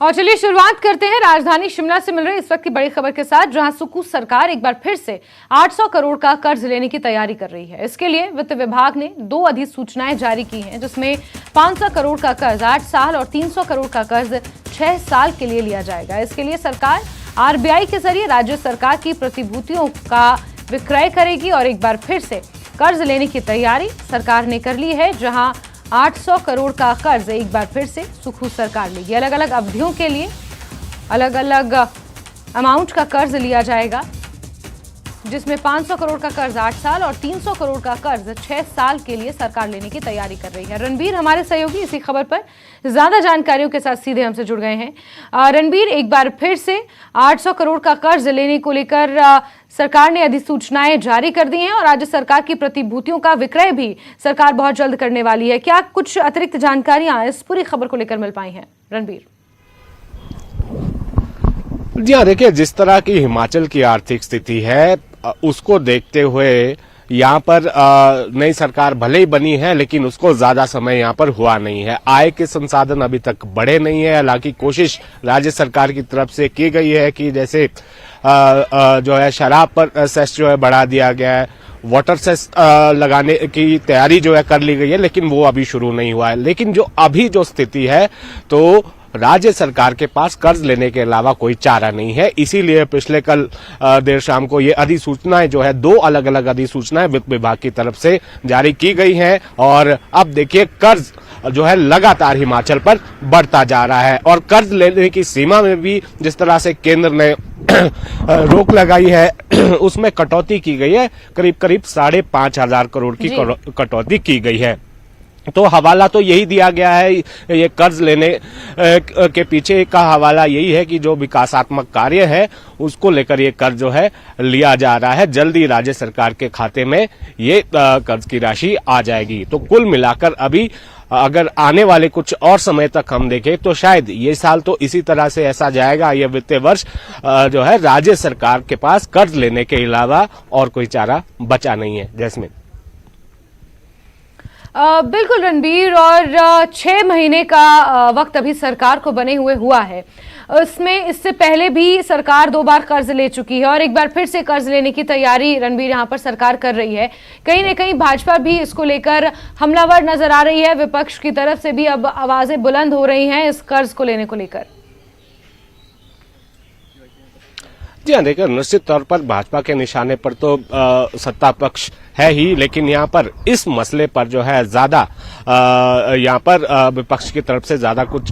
और चलिए शुरुआत करते हैं राजधानी शिमला से मिल रही इस वक्त की बड़ी खबर के साथ, जहां सुक्खू सरकार एक बार फिर से 800 करोड़ का कर्ज लेने की तैयारी कर रही है। इसके लिए वित्त विभाग ने 2 अधिसूचनाएं जारी की हैं, जिसमें 500 करोड़ का कर्ज 8 साल और 300 करोड़ का कर्ज 6 साल के लिए लिया जाएगा। इसके लिए सरकार आरबीआई के जरिए राज्य सरकार की प्रतिभूतियों का विक्रय करेगी और एक बार फिर से कर्ज लेने की तैयारी सरकार ने कर ली है, जहां 800 करोड़ का कर्ज एक बार फिर से सुक्खू सरकार लेगी। अलग अलग अवधियों के लिए अलग अलग अमाउंट का कर्ज लिया जाएगा, जिसमें 500 करोड़ का कर्ज 8 साल और 300 करोड़ का कर्ज 6 साल के लिए सरकार लेने की तैयारी कर रही है। रणबीर हमारे सहयोगी इसी खबर पर ज्यादा जानकारियों के साथ सीधे हमसे जुड़ गए हैं। रणबीर, एक बार फिर से 800 करोड़ का कर्ज लेने को लेकर सरकार ने अधिसूचनाएं जारी कर दी हैं और राज्य सरकार की प्रतिभूतियों का विक्रय भी सरकार बहुत जल्द करने वाली है। क्या कुछ अतिरिक्त जानकारियां इस पूरी खबर को लेकर मिल पाई हैं रणबीर? जी हाँ, देखिए, जिस तरह की हिमाचल की आर्थिक स्थिति है उसको देखते हुए यहाँ पर नई सरकार भले ही बनी है, लेकिन उसको ज्यादा समय यहाँ पर हुआ नहीं है। आय के संसाधन अभी तक बढ़े नहीं है। हालांकि कोशिश राज्य सरकार की तरफ से की गई है कि जैसे जो है शराब पर सेस जो है बढ़ा दिया गया है, वाटर सेस लगाने की तैयारी जो है कर ली गई है, लेकिन वो अभी शुरू नहीं हुआ है। लेकिन जो अभी जो स्थिति है, तो राज्य सरकार के पास कर्ज लेने के अलावा कोई चारा नहीं है। इसीलिए पिछले कल देर शाम को ये अधिसूचनाएं जो है 2 अलग अलग अधिसूचनाएं वित्त विभाग की तरफ से जारी की गई हैं और अब देखिए कर्ज जो है लगातार हिमाचल पर बढ़ता जा रहा है और कर्ज लेने की सीमा में भी जिस तरह से केंद्र ने रोक लगाई है उसमें कटौती की गई है। करीब 5,500 करोड़ की कटौती की गई है। तो हवाला तो यही दिया गया है, ये कर्ज लेने के पीछे का हवाला यही है कि जो विकासात्मक कार्य है उसको लेकर ये कर्ज जो है लिया जा रहा है। जल्दी राज्य सरकार के खाते में ये कर्ज की राशि आ जाएगी। तो कुल मिलाकर अभी अगर आने वाले कुछ और समय तक हम देखें तो शायद ये साल तो इसी तरह से ऐसा जाएगा। ये वित्तीय वर्ष जो है राज्य सरकार के पास कर्ज लेने के अलावा और कोई चारा बचा नहीं है। जैस्मिन। बिल्कुल रणबीर, और 6 महीने का वक्त अभी सरकार को बने हुए हुआ है। इसमें इससे पहले भी सरकार 2 बार कर्ज ले चुकी है और एक बार फिर से कर्ज लेने की तैयारी रणबीर यहाँ पर सरकार कर रही है। कहीं न कहीं भाजपा भी इसको लेकर हमलावर नजर आ रही है। विपक्ष की तरफ से भी अब आवाजें बुलंद हो रही हैं इस कर्ज को लेने को लेकर। जी हाँ, देखिए, निश्चित तौर पर भाजपा के निशाने पर तो सत्ता पक्ष है ही, लेकिन यहाँ पर इस मसले पर जो है ज्यादा यहाँ पर विपक्ष की तरफ से ज्यादा कुछ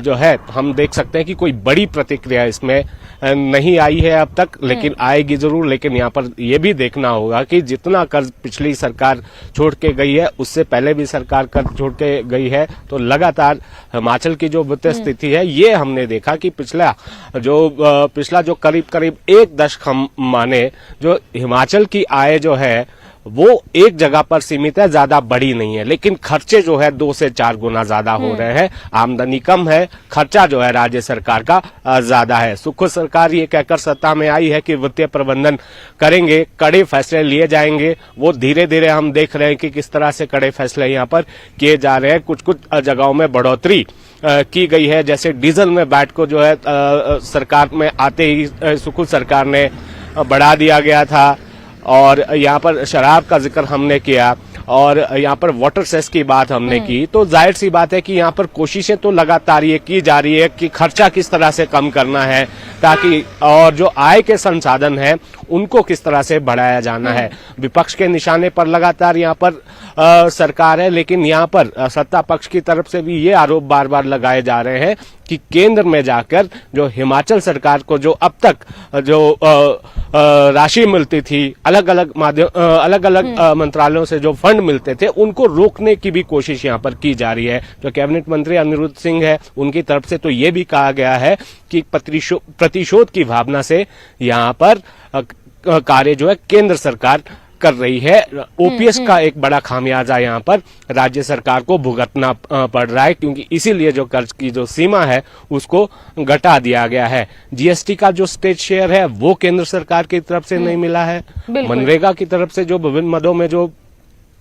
जो है हम देख सकते हैं कि कोई बड़ी प्रतिक्रिया इसमें नहीं आई है अब तक, लेकिन आएगी जरूर। लेकिन यहाँ पर यह भी देखना होगा कि जितना कर्ज पिछली सरकार छोड़ के गई है उससे पहले भी सरकार कर्ज छोड़ के गई है, तो लगातार हिमाचल की जो वित्तीय स्थिति है ये हमने देखा कि पिछला जो करीब 1 दशक हम माने जो हिमाचल की आय जो है वो एक जगह पर सीमित है, ज्यादा बड़ी नहीं है, लेकिन खर्चे जो है 2 से 4 गुना ज्यादा हो रहे हैं। आमदनी कम है, खर्चा जो है राज्य सरकार का ज्यादा है। सुक्खू सरकार ये कहकर सत्ता में आई है कि वित्तीय प्रबंधन करेंगे, कड़े फैसले लिए जाएंगे। वो धीरे धीरे हम देख रहे हैं कि किस तरह से कड़े फैसले यहाँ पर किए जा रहे हैं। कुछ जगहों में बढ़ोतरी की गई है, जैसे डीजल में वैट को जो है सरकार में आते ही सुक्खू सरकार ने बढ़ा दिया गया था और यहाँ पर शराब का जिक्र हमने किया और यहाँ पर वाटर सेस की बात हमने की। तो जाहिर सी बात है कि यहाँ पर कोशिशें तो लगातार ये की जा रही है कि खर्चा किस तरह से कम करना है ताकि और जो आय के संसाधन है उनको किस तरह से बढ़ाया जाना है। विपक्ष के निशाने पर लगातार यहाँ पर सरकार है, लेकिन यहाँ पर सत्ता पक्ष की तरफ से भी ये आरोप बार बार लगाए जा रहे हैं कि केंद्र में जाकर जो हिमाचल सरकार को जो अब तक जो राशि मिलती थी अलग अलग मंत्रालयों से जो फंड मिलते थे उनको रोकने की भी कोशिश यहाँ पर की जा रही है। जो कैबिनेट मंत्री अनिरुद्ध सिंह है उनकी तरफ से तो ये भी कहा गया है कि प्रतिशोध की भावना से यहाँ पर कार्य जो है केंद्र सरकार कर रही है। ओपीएस का एक बड़ा खामियाजा यहाँ पर राज्य सरकार को भुगतना पड़ रहा है, क्योंकि इसीलिए जो कर्ज की जो सीमा है उसको घटा दिया गया है। जीएसटी का जो स्टेट शेयर है वो केंद्र सरकार की तरफ से नहीं मिला है। मनरेगा की तरफ से जो विभिन्न मदों में जो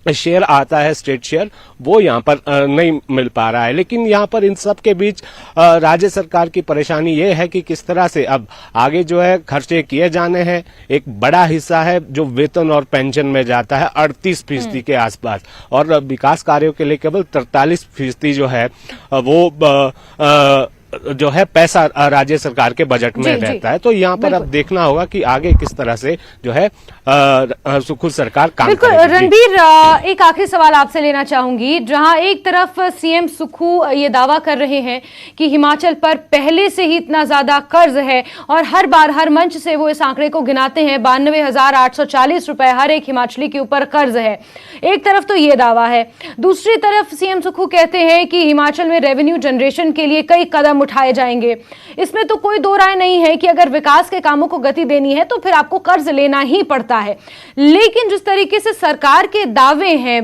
शेयर आता है, स्टेट शेयर, वो यहाँ पर नहीं मिल पा रहा है। लेकिन यहाँ पर इन सब के बीच राज्य सरकार की परेशानी ये है कि किस तरह से अब आगे जो है खर्चे किए जाने हैं। एक बड़ा हिस्सा है जो वेतन और पेंशन में जाता है 38% के आसपास, और विकास कार्यों के लिए केवल 43% जो है वो जो है पैसा राज्य सरकार के बजट में रहता है। तो यहाँ पर अब देखना होगा कि आगे किस तरह से जो है सुखू सरकार काम बिल्कुल। करेगी। रणबीर, एक आखिरी सवाल आपसे लेना चाहूंगी। जहां एक तरफ सीएम सुखू ये दावा कर रहे हैं कि हिमाचल पर पहले से ही इतना ज्यादा कर्ज है और हर बार हर मंच से वो इस आंकड़े को गिनाते हैं, 92,840 रुपए हर एक हिमाचली के ऊपर कर्ज है। एक तरफ तो ये दावा है, दूसरी तरफ सीएम सुखू कहते हैं कि हिमाचल में रेवेन्यू जनरेशन के लिए कई कदम उठाए जाएंगे। इसमें तो कोई दो राय नहीं है कि अगर विकास के कामों को गति देनी है तो फिर आपको कर्ज लेना ही पड़ता है। लेकिन जिस तरीके से सरकार के दावे हैं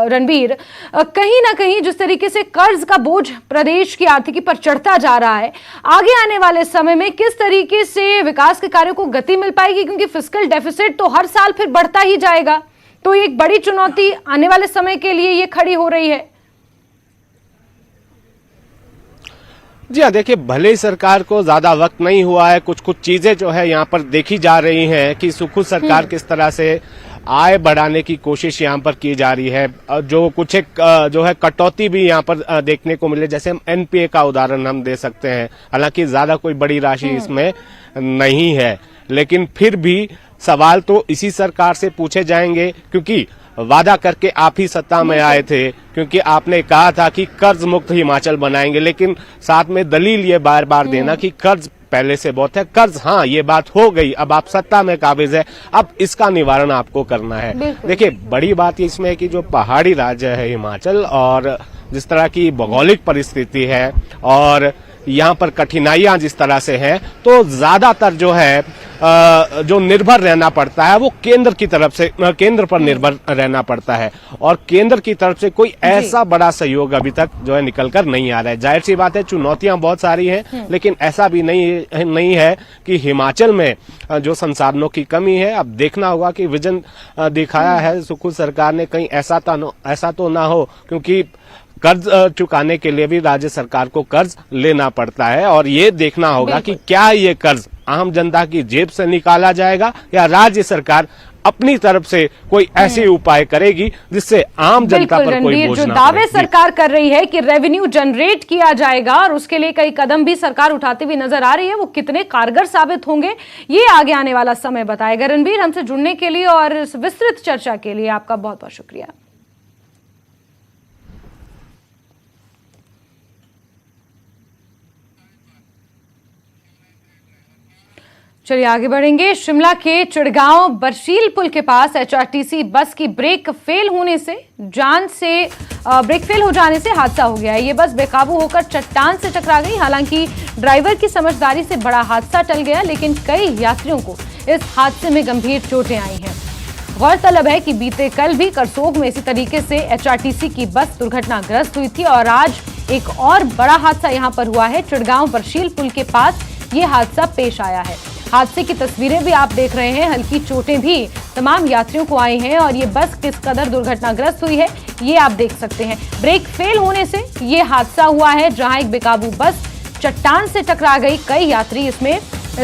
रणबीर, कहीं ना कहीं जिस तरीके से कर्ज का बोझ प्रदेश की आर्थिकी पर चढ़ता जा रहा है, आगे आने वाले समय में किस तरीके से विकास के कार्यों को गति मिल पाएगी? क्योंकि फिस्कल डेफिसिट तो हर साल फिर बढ़ता ही जाएगा। तो एक बड़ी चुनौती आने वाले समय के लिए ये खड़ी हो रही है। जी हाँ, देखिए, भले ही सरकार को ज्यादा वक्त नहीं हुआ है, कुछ कुछ चीजें जो है यहाँ पर देखी जा रही हैं कि सुखू सरकार किस तरह से आय बढ़ाने की कोशिश यहाँ पर की जा रही है। जो कुछ एक जो है कटौती भी यहाँ पर देखने को मिले, जैसे हम एनपीए का उदाहरण हम दे सकते हैं। हालांकि ज्यादा कोई बड़ी राशि इसमें नहीं है, लेकिन फिर भी सवाल तो इसी सरकार से पूछे जाएंगे, क्योंकि वादा करके आप ही सत्ता में आए थे, क्योंकि आपने कहा था कि कर्ज मुक्त हिमाचल बनाएंगे, लेकिन साथ में दलील ये बार बार देना कि कर्ज पहले से बहुत है। कर्ज, हाँ, ये बात हो गई, अब आप सत्ता में काबिज है, अब इसका निवारण आपको करना है। देखिए, बड़ी बात इसमें है कि जो पहाड़ी राज्य है हिमाचल, और जिस तरह की भौगोलिक परिस्थिति है और यहाँ पर कठिनाइयां जिस तरह से हैं, तो ज्यादातर जो है जो निर्भर रहना पड़ता है वो केंद्र की तरफ से, केंद्र पर निर्भर रहना पड़ता है, और केंद्र की तरफ से कोई ऐसा बड़ा सहयोग अभी तक जो है निकल कर नहीं आ रहा है। जाहिर सी बात है, चुनौतियां बहुत सारी हैं, लेकिन ऐसा भी नहीं है कि हिमाचल में जो संसाधनों की कमी है। अब देखना होगा कि विजन दिखाया है सुखू सरकार ने, कहीं ऐसा तो ना हो, क्योंकि कर्ज चुकाने के लिए भी राज्य सरकार को कर्ज लेना पड़ता है, और ये देखना होगा कि क्या ये कर्ज आम जनता की जेब से निकाला जाएगा या राज्य सरकार अपनी तरफ से कोई ऐसे उपाय करेगी जिससे आम जनता पर कोई बोझ ना पड़े। जो दावे सरकार कर रही है कि रेवेन्यू जनरेट किया जाएगा और उसके लिए कई कदम भी सरकार उठाती हुई नजर आ रही है, वो कितने कारगर साबित होंगे ये आगे आने वाला समय बताएगा। रणबीर, हमसे जुड़ने के लिए और इस विस्तृत चर्चा के लिए आपका बहुत बहुत शुक्रिया। चलिए आगे बढ़ेंगे। शिमला के चिड़गांव बरशील पुल के पास एचआरटीसी बस की ब्रेक फेल हो जाने से हादसा हो गया है। ये बस बेकाबू होकर चट्टान से टकरा गई। हालांकि ड्राइवर की समझदारी से बड़ा हादसा टल गया, लेकिन कई यात्रियों को इस हादसे में गंभीर चोटें आई हैं। गौरतलब है कि बीते कल भी करसोग में इसी तरीके से एचआरटीसी की बस दुर्घटनाग्रस्त हुई थी, और आज एक और बड़ा हादसा यहां पर हुआ है। चिड़गांव बरशील पुल के पास ये हादसा पेश आया है। हादसे की तस्वीरें भी आप देख रहे हैं। हल्की चोटें भी तमाम यात्रियों को आई हैं, और ये बस किस कदर दुर्घटनाग्रस्त हुई है ये आप देख सकते हैं। ब्रेक फेल होने से ये हादसा हुआ है, जहां एक बेकाबू बस चट्टान से टकरा गई। कई यात्री इसमें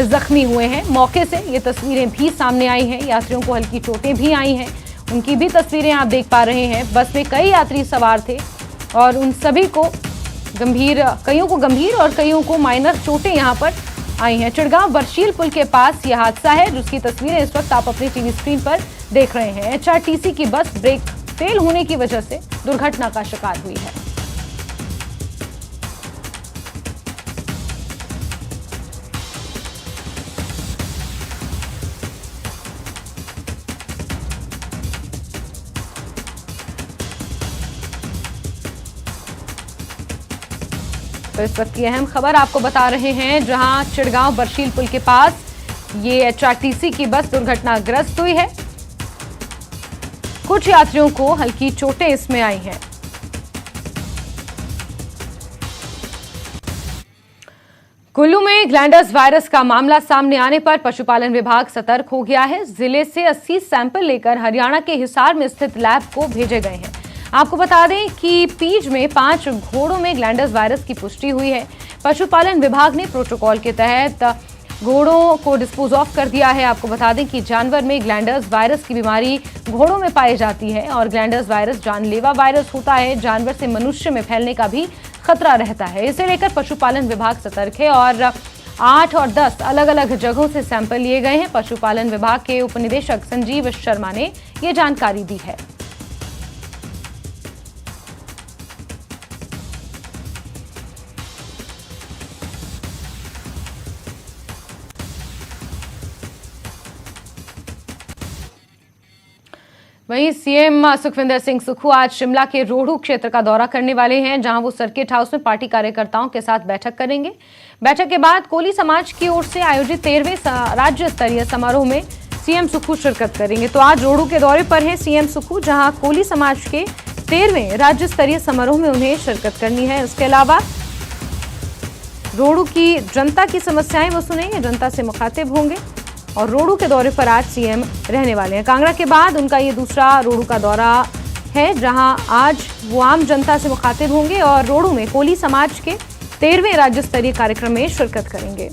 जख्मी हुए हैं। मौके से ये तस्वीरें भी सामने आई हैं। यात्रियों को हल्की चोटें भी आई हैं, उनकी भी तस्वीरें आप देख पा रहे हैं। बस में कई यात्री सवार थे और उन सभी को कईयों को गंभीर और कईयों को माइनर चोटें यहां पर आई हैं। चिड़गांव बरशील पुल के पास यह हादसा है, जिसकी तस्वीरें इस वक्त आप अपनी टीवी स्क्रीन पर देख रहे हैं। एचआरटीसी की बस ब्रेक फेल होने की वजह से दुर्घटना का शिकार हुई है। तो इस वक्त की अहम खबर आपको बता रहे हैं, जहां चिड़गांव बरशील पुल के पास ये एचआरटीसी की बस दुर्घटनाग्रस्त हुई है। कुछ यात्रियों को हल्की चोटें इसमें आई हैं। कुल्लू में ग्लैंडर्स वायरस का मामला सामने आने पर पशुपालन विभाग सतर्क हो गया है। जिले से 80 सैंपल लेकर हरियाणा के हिसार में स्थित लैब को भेजे गए हैं। आपको बता दें कि पीज में 5 घोड़ों में ग्लैंडर्स वायरस की पुष्टि हुई है। पशुपालन विभाग ने प्रोटोकॉल के तहत घोड़ों को डिस्पोज ऑफ कर दिया है। आपको बता दें कि जानवर में ग्लैंडर्स वायरस की बीमारी घोड़ों में पाई जाती है और ग्लैंडर्स वायरस जानलेवा वायरस होता है। जानवर से मनुष्य में फैलने का भी खतरा रहता है। इसे लेकर पशुपालन विभाग सतर्क है और 8 और 10 अलग अलग जगहों से सैंपल लिए गए हैं। पशुपालन विभाग के उपनिदेशक संजीव शर्मा ने ये जानकारी दी है। वहीं सीएम सुखविंदर सिंह सुक्खू आज शिमला के रोहडू क्षेत्र का दौरा करने वाले हैं, जहां वो सर्किट हाउस में पार्टी कार्यकर्ताओं के साथ बैठक करेंगे। बैठक के बाद कोली समाज की ओर से आयोजित 13वें राज्य स्तरीय समारोह में सीएम सुक्खू शिरकत करेंगे। तो आज रोहडू के दौरे पर हैं सीएम सुक्खू, जहां कोली समाज के 13वें राज्य स्तरीय समारोह में उन्हें शिरकत करनी है। इसके अलावा रोहडू की जनता की समस्याएं वो सुनेंगे, जनता से मुखातिब होंगे और रोहडू के दौरे पर आज सीएम रहने वाले हैं। कांगड़ा के बाद उनका ये दूसरा रोहडू का दौरा है, जहां आज वो आम जनता से मुखातिब होंगे और रोहडू में कोली समाज के 13वें राज्य स्तरीय कार्यक्रम में शिरकत करेंगे।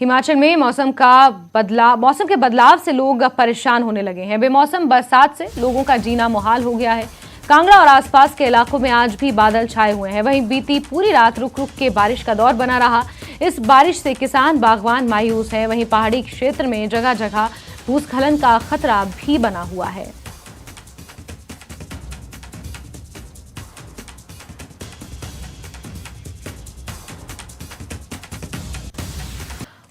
हिमाचल में मौसम के बदलाव से लोग परेशान होने लगे हैं। बेमौसम बरसात से लोगों का जीना मुहाल हो गया है। कांगड़ा और आसपास के इलाकों में आज भी बादल छाए हुए हैं। वहीं बीती पूरी रात रुक रुक के बारिश का दौर बना रहा। इस बारिश से किसान बागवान मायूस हैं। वहीं पहाड़ी क्षेत्र में जगह जगह भूस्खलन का खतरा भी बना हुआ है।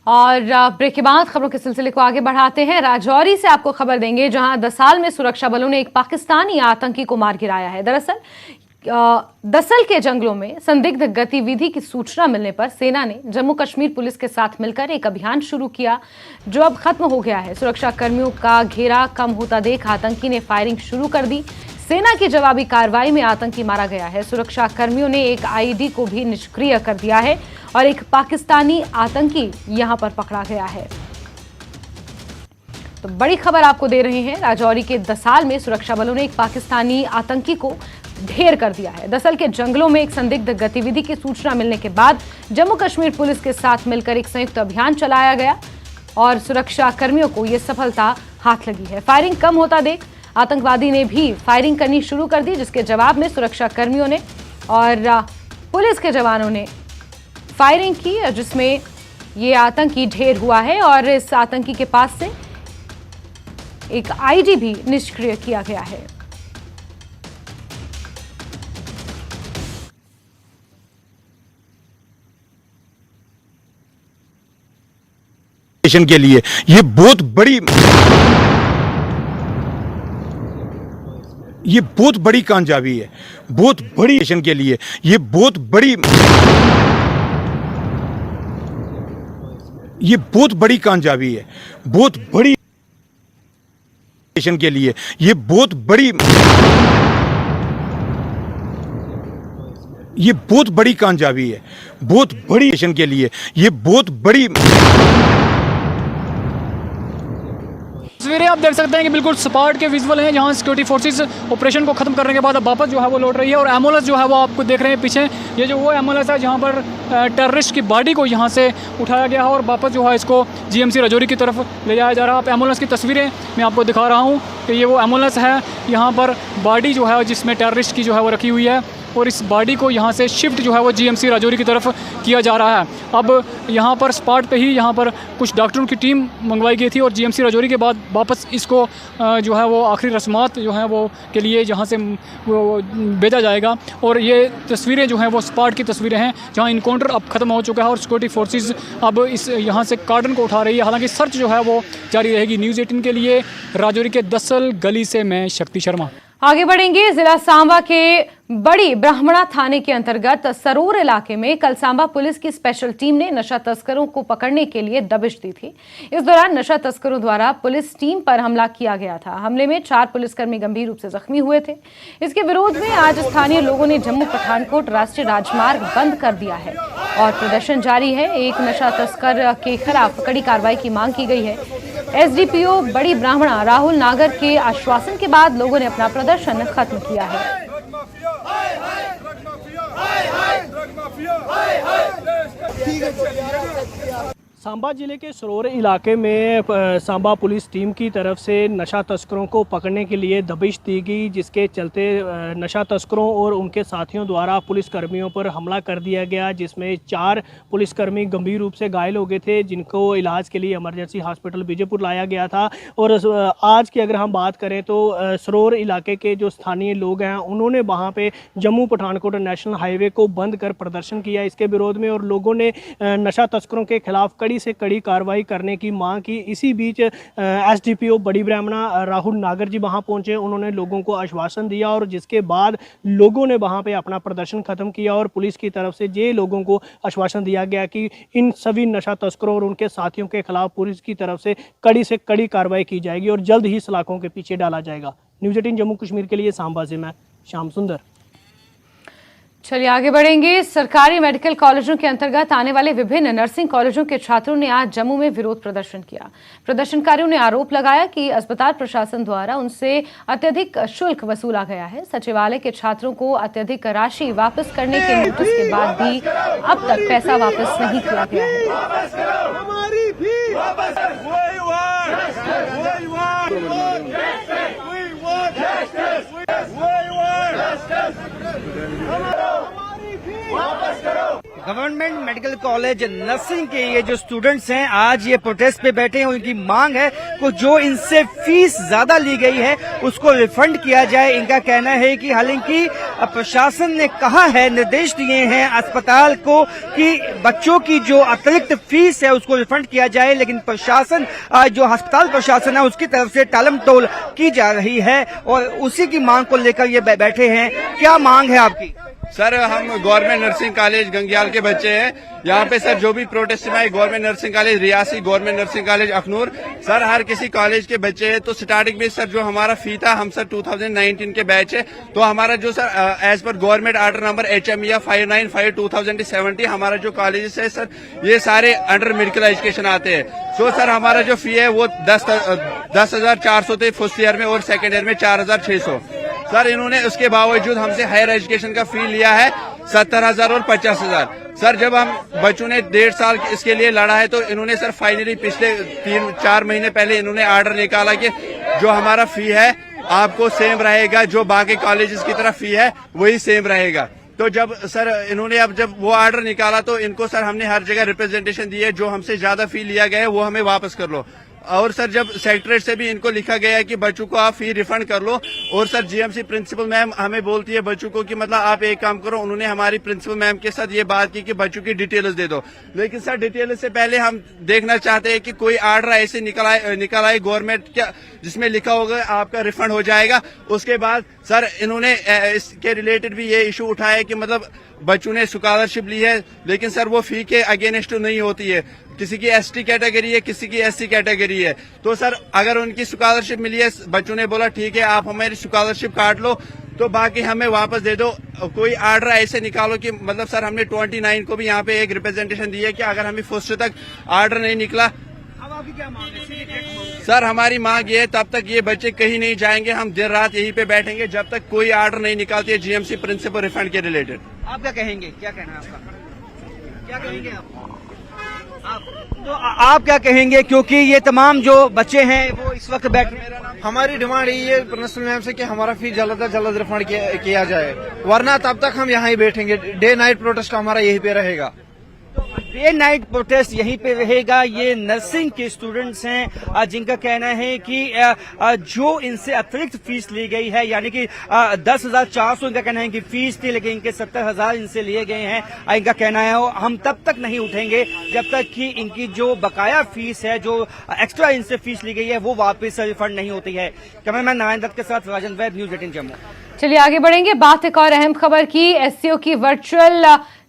और ब्रेक के बाद खबरों के सिलसिले को आगे बढ़ाते हैं। राजौरी से आपको खबर देंगे, जहां दसाल में सुरक्षा बलों ने एक पाकिस्तानी आतंकी को मार गिराया है। दरअसल दसल के जंगलों में संदिग्ध गतिविधि की सूचना मिलने पर सेना ने जम्मू कश्मीर पुलिस के साथ मिलकर एक अभियान शुरू किया, जो अब खत्म हो गया है। सुरक्षा कर्मियों का घेरा कम होता देख आतंकी ने फायरिंग शुरू कर दी। सेना की जवाबी कार्रवाई में आतंकी मारा गया है। सुरक्षा कर्मियों ने एक आईईडी को भी निष्क्रिय कर दिया है और एक पाकिस्तानी आतंकी यहां पर पकड़ा गया है। तो बड़ी खबर आपको दे रहे हैं, राजौरी के दसाल में सुरक्षा बलों ने एक पाकिस्तानी आतंकी को ढेर कर दिया है। दसल के जंगलों में एक संदिग्ध गतिविधि की सूचना मिलने के बाद जम्मू कश्मीर पुलिस के साथ मिलकर एक संयुक्त अभियान चलाया गया और सुरक्षा कर्मियों को यह सफलता हाथ लगी है। फायरिंग कम होता देख आतंकवादी ने भी फायरिंग करनी शुरू कर दी, जिसके जवाब में सुरक्षा कर्मियों ने और पुलिस के जवानों ने फायरिंग की, जिसमें ये आतंकी ढेर हुआ है और इस आतंकी के पास से एक आईडी भी निष्क्रिय किया गया है। के लिए ये बहुत बड़ी कामयाबी है, बहुत बड़ी नेशन के लिए ये बहुत बड़ी कामयाबी है, बहुत बड़ी नेशन के लिए ये बहुत बड़ी कामयाबी है, बहुत बड़ी नेशन के लिए ये बहुत बड़ी तस्वीरें आप देख सकते हैं कि बिल्कुल स्पॉट के विजुअल हैं, जहां सिक्योरिटी फोर्सेस ऑपरेशन को खत्म करने के बाद अब वापस जो है वो लौट रही है और एम्बुलेंस जो है वो आपको देख रहे हैं पीछे, ये जो वो एम्बुलेंस है जहां पर टेररिस्ट की बॉडी को यहां से उठाया गया है और वापस जो है इसको जीएमसी राजौरी की तरफ ले जाया जा रहा है। आप एम्बुलेंस की तस्वीरें मैं आपको दिखा रहा हूँ कि ये वो एम्बुलेंस है, यहाँ पर बॉडी जो है जिसमें टेररिस्ट की जो है वो रखी हुई है और इस बॉडी को यहाँ से शिफ्ट जो है वो जीएमसी राजौरी की तरफ किया जा रहा है। अब यहाँ पर स्पॉट पे ही यहाँ पर कुछ डॉक्टरों की टीम मंगवाई गई थी और जीएमसी राजौरी के बाद वापस इसको जो है वो आखिरी रस्मात जो है वो के लिए जहाँ से वो भेजा जाएगा। और ये तस्वीरें जो हैं वो स्पॉट की तस्वीरें हैं, जहाँ इनकाउंटर अब ख़त्म हो चुका है और सिक्योरिटी फोर्सेज अब इस यहाँ से कार्डन को उठा रही है। हालाँकि सर्च जो है वो जारी रहेगी। न्यूज़ 18 के लिए राजौरी के दसल गली से मैं शक्ति शर्मा। आगे बढ़ेंगे। जिला सांबा के बड़ी ब्राह्मणा थाने के अंतर्गत सरोर इलाके में कल सांबा पुलिस की स्पेशल टीम ने नशा तस्करों को पकड़ने के लिए दबिश दी थी। इस दौरान नशा तस्करों द्वारा पुलिस टीम पर हमला किया गया था। हमले में 4 पुलिसकर्मी गंभीर रूप से जख्मी हुए थे। इसके विरोध में आज स्थानीय लोगों ने जम्मू पठानकोट राष्ट्रीय राजमार्ग बंद कर दिया है और प्रदर्शन जारी है। एक नशा तस्कर के खिलाफ कड़ी कार्रवाई की मांग की गई है। एसडीपीओ बड़ी ब्राह्मणा राहुल नागर के आश्वासन के बाद लोगों ने अपना प्रदर्शन खत्म किया है। सांबा जिले के सरोर इलाके में सांबा पुलिस टीम की तरफ से नशा तस्करों को पकड़ने के लिए दबिश दी गई, जिसके चलते नशा तस्करों और उनके साथियों द्वारा पुलिसकर्मियों पर हमला कर दिया गया, जिसमें 4 पुलिसकर्मी गंभीर रूप से घायल हो गए थे, जिनको इलाज के लिए इमरजेंसी हॉस्पिटल बीजेपुर लाया गया था। और आज की अगर हम बात करें तो सरोर इलाके के जो स्थानीय लोग हैं उन्होंने वहाँ पर जम्मू पठानकोट नेशनल हाईवे को बंद कर प्रदर्शन किया इसके विरोध में, और लोगों ने नशा तस्करों के खिलाफ कड़ी से कड़ी कार्रवाई करने की मांग की। इसी बीच एसडीपीओ बड़ी ब्राह्मणा राहुल नागर जी वहां पहुंचे, उन्होंने लोगों को आश्वासन दिया और जिसके बाद लोगों ने वहां पे अपना प्रदर्शन खत्म किया और पुलिस की तरफ से ये लोगों को आश्वासन दिया गया कि इन सभी नशा तस्करों और उनके साथियों के खिलाफ पुलिस की तरफ से कड़ी कार्रवाई की जाएगी और जल्द ही सलाखों के पीछे डाला जाएगा। न्यूज़ 18 जम्मू कश्मीर के लिए सांबा से मैं श्याम सुंदर। चलिए आगे बढ़ेंगे। सरकारी मेडिकल कॉलेजों के अंतर्गत आने वाले विभिन्न नर्सिंग कॉलेजों के छात्रों ने आज जम्मू में विरोध प्रदर्शन किया। प्रदर्शनकारियों ने आरोप लगाया कि अस्पताल प्रशासन द्वारा उनसे अत्यधिक शुल्क वसूला गया है। सचिवालय के छात्रों को अत्यधिक राशि वापस करने के नोटिस के बाद भी अब तक पैसा वापस नहीं किया गया है। गवर्नमेंट मेडिकल कॉलेज नर्सिंग के ये जो स्टूडेंट्स हैं आज ये प्रोटेस्ट पे बैठे हैं। उनकी मांग है कि जो इनसे फीस ज्यादा ली गई है उसको रिफंड किया जाए। इनका कहना है कि हालांकि प्रशासन ने कहा है, निर्देश दिए हैं अस्पताल को कि बच्चों की जो अतिरिक्त फीस है उसको रिफंड किया जाए, लेकिन प्रशासन जो अस्पताल प्रशासन है उसकी तरफ से टालमटोल की जा रही है और उसी की मांग को लेकर ये बैठे हैं। क्या मांग है आपकी? सर, हम गवर्नमेंट नर्सिंग कॉलेज गंगयाल के बच्चे हैं। यहाँ पे सर जो भी प्रोटेस्ट में आए, government nursing college Reasi, government nursing college Akhnoor, sir हर किसी कॉलेज के बच्चे हैं। तो स्टार्टिंग में सर जो हमारा फी था, हम सर 2019 के बैच है, तो हमारा जो sir as per government order number HMEA 595/2070 हमारा जो कॉलेज है सर ये सारे अंडर मेडिकल एजुकेशन आते हैं। सो सर हमारा जो फी है वो 10,400 थे फर्स्ट ईयर में और सेकेंड ईयर में 4,600। सर इन्होंने उसके बावजूद हमसे हायर एजुकेशन का फी लिया है 70,000 और 50,000। सर जब हम बच्चों ने 1.5 साल इसके लिए लड़ा है तो इन्होंने सर फाइनली पिछले 3-4 महीने पहले इन्होंने आर्डर निकाला कि जो हमारा फी है आपको सेम रहेगा, जो बाकी कॉलेजेस की तरफ फी है वही सेम रहेगा। तो जब सर इन्होंने अब जब वो आर्डर निकाला तो इनको सर हमने हर जगह रिप्रेजेंटेशन दी है, जो हमसे ज्यादा फी लिया गया है वो हमें वापस कर लो। और सर जब सेक्रेटरीट से भी इनको लिखा गया है कि बच्चों को आप फी रिफंड कर लो, और सर जीएमसी प्रिंसिपल मैम हमें बोलती है बच्चों को कि मतलब आप एक काम करो, उन्होंने हमारी प्रिंसिपल मैम के साथ ये बात की कि बच्चों की डिटेल्स दे दो। लेकिन सर डिटेल्स से पहले हम देखना चाहते हैं कि कोई आर्डर ऐसे निकल आए गवर्नमेंट क्या जिसमें लिखा होगा आपका रिफंड हो जाएगा। उसके बाद सर इन्होंने इसके रिलेटेड भी ये इशू उठाया कि मतलब बच्चों ने स्कॉलरशिप ली है लेकिन सर वो फी के अगेंस्ट नहीं होती है। किसी की ST कैटेगरी है, किसी की SC कैटेगरी है। तो सर अगर उनकी स्कॉलरशिप मिली है, बच्चों ने बोला ठीक है आप हमारी स्कॉलरशिप काट लो तो बाकी हमें वापस दे दो। कोई आर्डर ऐसे निकालो कि मतलब सर हमने 29 को भी यहाँ पे एक रिप्रेजेंटेशन दी है कि अगर हमें फर्स्ट तक आर्डर नहीं निकला। अब आपकी क्या मांग है? सर हमारी मांग ये है तब तक ये बच्चे कहीं नहीं जाएंगे, हम दिन रात यहीं पे बैठेंगे जब तक कोई आर्डर नहीं निकालती है GMC प्रिंसिपल रिफंड के रिलेटेड। आप क्या कहेंगे? क्या कहना है आपका? क्या कहेंगे आप क्या कहेंगे? क्योंकि ये तमाम जो बच्चे हैं वो इस वक्त हमारी डिमांड यही है प्रिंसिपल मैम से कि हमारा फीस जल्द से जल्द रिफंड किया जाए, वरना तब तक हम यहाँ ही बैठेंगे। डे नाइट प्रोटेस्ट हमारा यहीं पे रहेगा। डे नाइट प्रोटेस्ट यहीं पे रहेगा। ये नर्सिंग के स्टूडेंट्स हैं जिनका कहना है कि जो इनसे अतिरिक्त फीस ली गई है, यानी कि 10,400 इनका कहना है कि फीस थी, लेकिन इनके 70,000 इनसे लिए गए हैं। इनका कहना है हम तब तक नहीं उठेंगे जब तक कि इनकी जो बकाया फीस है, जो एक्स्ट्रा इनसे फीस ली गई है, वो वापस रिफंड नहीं होती है। कैमरामैन नारायण दत्त के साथ राजन वैद, न्यूज़ 18 जम्मू। चलिए आगे बढ़ेंगे। बात एक और अहम खबर की। एससीओ की वर्चुअल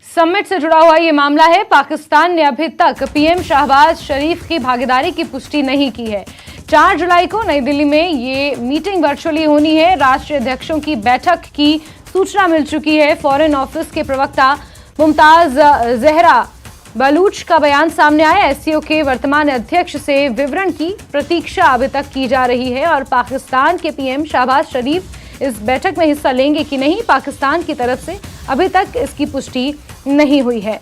समिट से जुड़ा हुआ ये मामला है। पाकिस्तान ने अभी तक पीएम शहबाज शरीफ की भागीदारी की पुष्टि नहीं की है। 4 जुलाई को नई दिल्ली में ये मीटिंग वर्चुअली होनी है। राष्ट्रीय अध्यक्षों की बैठक की सूचना मिल चुकी है। फॉरेन ऑफिस के प्रवक्ता मुमताज जहरा बलूच का बयान सामने आया। एससीओ के वर्तमान अध्यक्ष से विवरण की प्रतीक्षा अभी तक की जा रही है और पाकिस्तान के पीएम शहबाज शरीफ इस बैठक में हिस्सा लेंगे कि नहीं, पाकिस्तान की तरफ से अभी तक इसकी पुष्टि नहीं हुई है।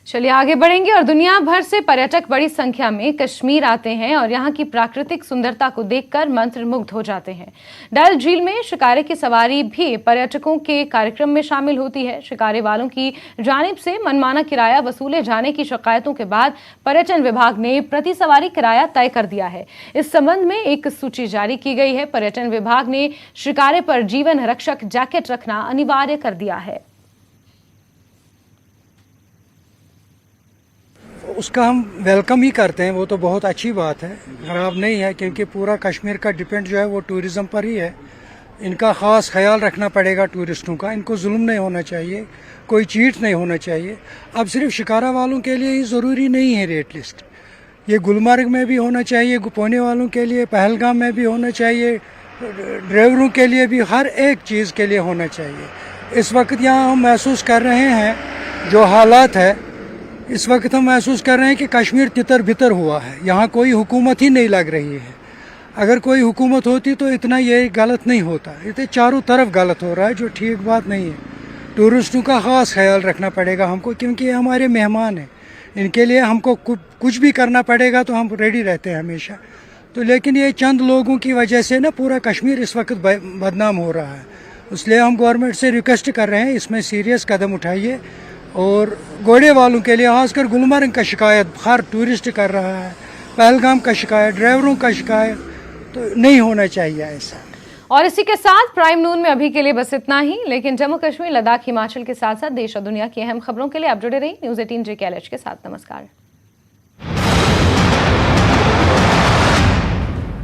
चलिए आगे बढ़ेंगे और दुनिया भर से पर्यटक बड़ी संख्या में कश्मीर आते हैं और यहाँ की प्राकृतिक सुंदरता को देखकर मंत्रमुग्ध हो जाते हैं। डल झील में शिकारे की सवारी भी पर्यटकों के कार्यक्रम में शामिल होती है। शिकारे वालों की जानिब से मनमाना किराया वसूले जाने की शिकायतों के बाद पर्यटन विभाग ने प्रति सवारी किराया तय कर दिया है। इस संबंध में एक सूची जारी की गई है। पर्यटन विभाग ने शिकारे पर जीवन रक्षक जैकेट रखना अनिवार्य कर दिया है। उसका हम वेलकम ही करते हैं, वो तो बहुत अच्छी बात है, खराब नहीं है, क्योंकि पूरा कश्मीर का डिपेंड जो है वो टूरिज्म पर ही है। इनका खास ख्याल रखना पड़ेगा टूरिस्टों का, इनको जुल्म नहीं होना चाहिए, कोई चीट नहीं होना चाहिए। अब सिर्फ शिकारा वालों के लिए ही ज़रूरी नहीं है रेट लिस्ट, ये गुलमर्ग में भी होना चाहिए, गुपोने वालों के लिए पहलगाम में भी होना चाहिए, ड्राइवरों के लिए भी, हर एक चीज़ के लिए होना चाहिए। इस वक्त यहाँ हम महसूस कर रहे हैं जो हालात है, इस वक्त हम महसूस कर रहे हैं कि कश्मीर तितर बितर हुआ है। यहाँ कोई हुकूमत ही नहीं लग रही है। अगर कोई हुकूमत होती तो इतना ये गलत नहीं होता। ये चारों तरफ गलत हो रहा है, जो ठीक बात नहीं है। टूरिस्टों का ख़ास ख्याल रखना पड़ेगा हमको, क्योंकि ये हमारे मेहमान हैं। इनके लिए हमको कुछ भी करना पड़ेगा तो हम रेडी रहते हैं हमेशा। तो लेकिन ये चंद लोगों की वजह से ना पूरा कश्मीर इस वक्त बदनाम हो रहा है। इसलिए हम गवर्नमेंट से रिक्वेस्ट कर रहे हैं, इसमें सीरियस कदम उठाइए। और घोड़े वालों के लिए खासकर गुलमर्ग का शिकायत हर टूरिस्ट कर रहा है, पहलगाम का शिकायत, ड्राइवरों का शिकायत, तो नहीं होना चाहिए ऐसा। और इसी के साथ प्राइम नून में अभी के लिए बस इतना ही। लेकिन जम्मू कश्मीर, लद्दाख, हिमाचल के साथ साथ देश और दुनिया की अहम खबरों के लिए आप जुड़े रहिए News 18 JKLH के साथ। नमस्कार।